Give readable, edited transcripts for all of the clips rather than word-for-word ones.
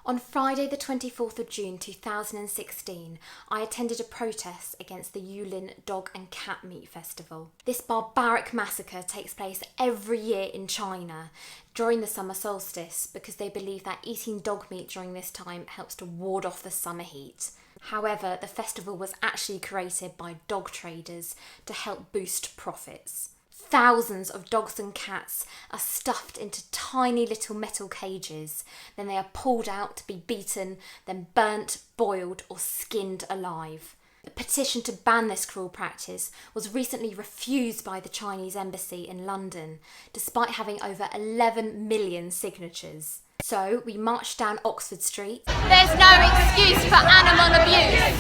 On Friday the 24th of June 2016, I attended a protest against the Yulin Dog and Cat Meat Festival. This barbaric massacre takes place every year in China during the summer solstice because they believe that eating dog meat during this time helps to ward off the summer heat. However, the festival was actually created by dog traders to help boost profits. Thousands of dogs and cats are stuffed into tiny little metal cages. Then they are pulled out to be beaten, then burnt, boiled or skinned alive. A petition to ban this cruel practice was recently refused by the Chinese embassy in London, despite having over 11 million signatures. So we marched down Oxford Street. There's no excuse for animal abuse.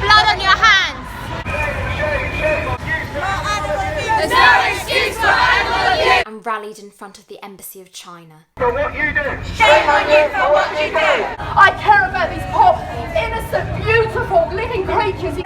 Blood on your hands. There's no excuse for animal abuse. And rallied in front of the Embassy of China. For what you do. Shame on you for what you do. I care about these poor, innocent, beautiful, living creatures.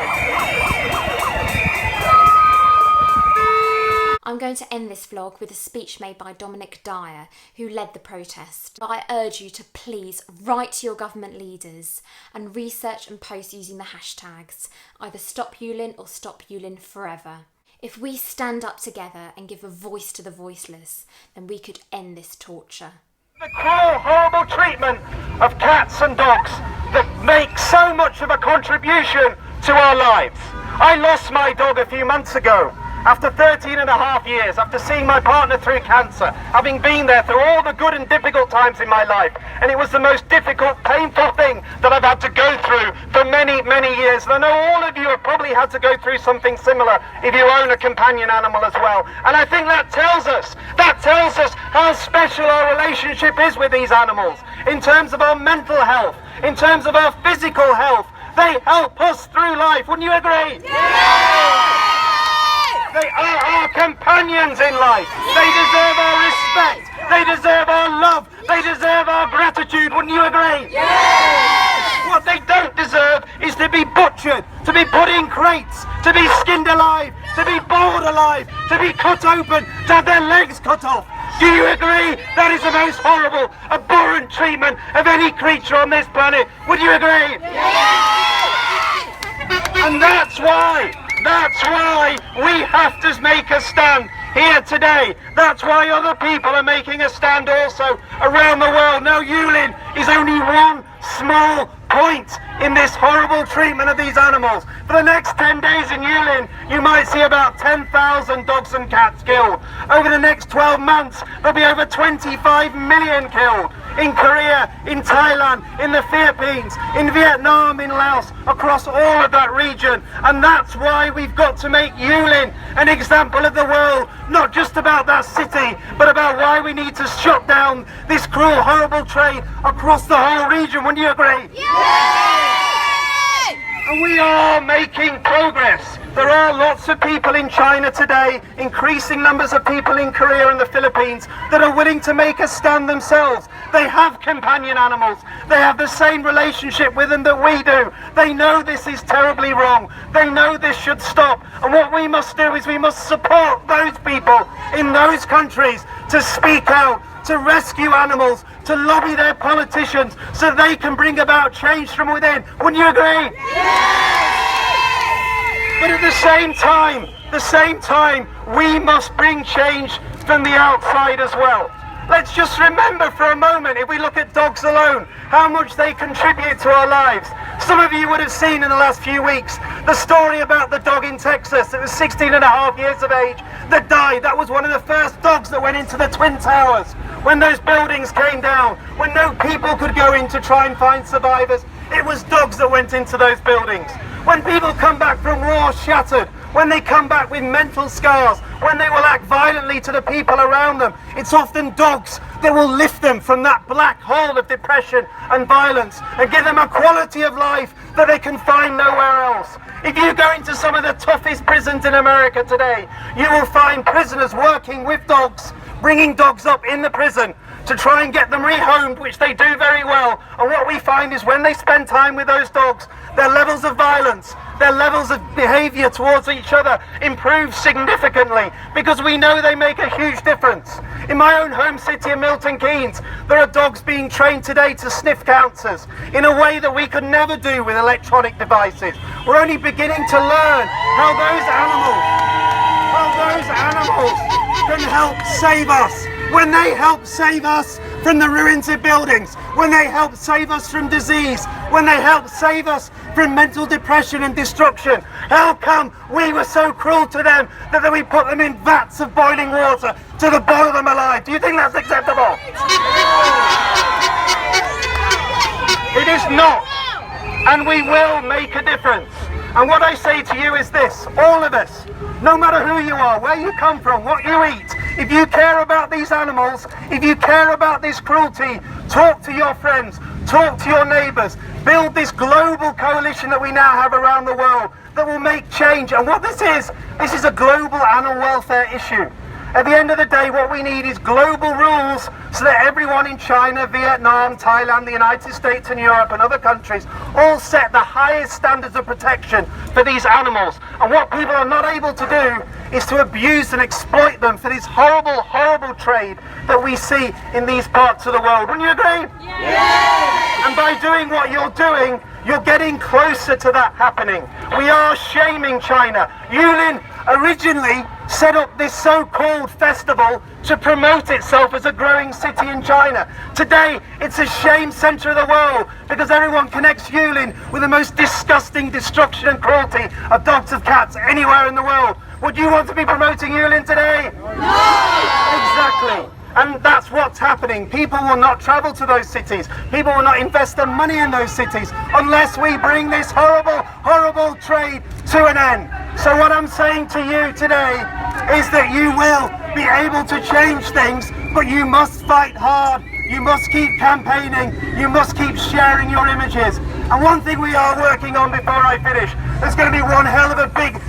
I'm going to end this vlog with a speech made by Dominic Dyer, who led the protest. I urge you to please write to your government leaders and research and post using the hashtags either Stop Yulin or Stop Yulin Forever. If we stand up together and give a voice to the voiceless, then we could end this torture. The cruel, horrible treatment of cats and dogs that make so much of a contribution to our lives. I lost my dog a few months ago. After 13 and a half years, after seeing my partner through cancer, having been there through all the good and difficult times in my life, and it was the most difficult, painful thing that I've had to go through for many, many years. And I know all of you have probably had to go through something similar if you own a companion animal as well. And I think that tells us how special our relationship is with these animals, in terms of our mental health, in terms of our physical health. They help us through life, wouldn't you agree? Yeah! They are our companions in life. They deserve our respect. They deserve our love. They deserve our gratitude. Wouldn't you agree? Yes! What they don't deserve is to be butchered, to be put in crates, to be skinned alive, to be boiled alive, to be cut open, to have their legs cut off. Do you agree? That is the most horrible, abhorrent treatment of any creature on this planet. Would you agree? Yes! And that's why we have to make a stand here today. That's why other people are making a stand also around the world. Now, Yulin is only one small point in this horrible treatment of these animals. For the next 10 days in Yulin, you might see about 10,000 dogs and cats killed. Over the next 12 months, there'll be over 25 million killed. In Korea, in Thailand, in the Philippines, in Vietnam, in Laos, across all of that region. And that's why we've got to make Yulin an example of the world, not just about that city, but about why we need to shut down this cruel, horrible trade across the whole region. Wouldn't you agree? And we are making progress. There are lots of people in China today, increasing numbers of people in Korea and the Philippines that are willing to make a stand themselves. They have companion animals. They have the same relationship with them that we do. They know this is terribly wrong. They know this should stop. And what we must do is we must support those people in those countries to speak out, to rescue animals, to lobby their politicians so they can bring about change from within. Wouldn't you agree? But at the same time, we must bring change from the outside as well. Let's just remember for a moment, if we look at dogs alone, how much they contribute to our lives. Some of you would have seen in the last few weeks the story about the dog in Texas that was 16 and a half years of age that died. That was one of the first dogs that went into the Twin Towers when those buildings came down, when no people could go in to try and find survivors. It was dogs that went into those buildings. When people come back from war shattered, when they come back with mental scars, when they will act violently to the people around them, it's often dogs that will lift them from that black hole of depression and violence and give them a quality of life that they can find nowhere else. If you go into some of the toughest prisons in America today, you will find prisoners working with dogs, bringing dogs up in the prison to try and get them rehomed, which they do very well. well. And what we find is when they spend time with those dogs, their levels of violence, their levels of behaviour towards each other improve significantly, because we know they make a huge difference. In my own home city of Milton Keynes, there are dogs being trained today to sniff counters in a way that we could never do with electronic devices. We're only beginning to learn how those animals can help save us. When they help save us from the ruins of buildings, when they help save us from disease, when they help save us from mental depression and destruction, how come we were so cruel to them that we put them in vats of boiling water to boil them alive? Do you think that's acceptable? It is not, and we will make a difference. And what I say to you is this: all of us, no matter who you are, where you come from, what you eat, if you care about these animals, if you care about this cruelty, talk to your friends, talk to your neighbours, build this global coalition that we now have around the world that will make change. And what this is a global animal welfare issue. At the end of the day, what we need is global rules so that everyone in China, Vietnam, Thailand, the United States and Europe and other countries all set the highest standards of protection for these animals. And what people are not able to do is to abuse and exploit them for this horrible, horrible trade that we see in these parts of the world. Wouldn't you agree? Yeah. And by doing what you're doing, you're getting closer to that happening. We are shaming China. Yulin originally set up this so-called festival to promote itself as a growing city in China. Today, it's a shame centre of the world because everyone connects Yulin with the most disgusting destruction and cruelty of dogs and cats anywhere in the world. Would you want to be promoting Yulin today? No! Exactly. And that's what's happening. People will not travel to those cities. People will not invest their money in those cities unless we bring this horrible, horrible trade to an end. So what I'm saying to you today is that you will be able to change things, but you must fight hard. You must keep campaigning. You must keep sharing your images. And one thing we are working on before I finish, there's going to be one hell of a big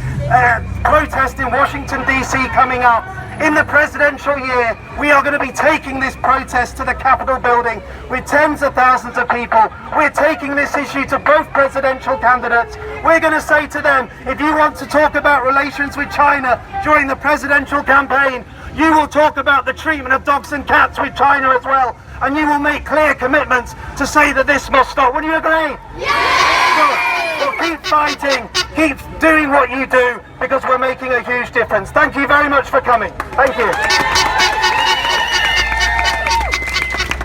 protest in Washington, D.C. coming up. In the presidential year, we are going to be taking this protest to the Capitol building with tens of thousands of people. We're taking this issue to both presidential candidates. We're going to say to them, if you want to talk about relations with China during the presidential campaign, you will talk about the treatment of dogs and cats with China as well. And you will make clear commitments to say that this must stop. Would you agree? Yeah! Well, keep fighting, keep doing what you do, because we're making a huge difference. Thank you very much for coming. Thank you.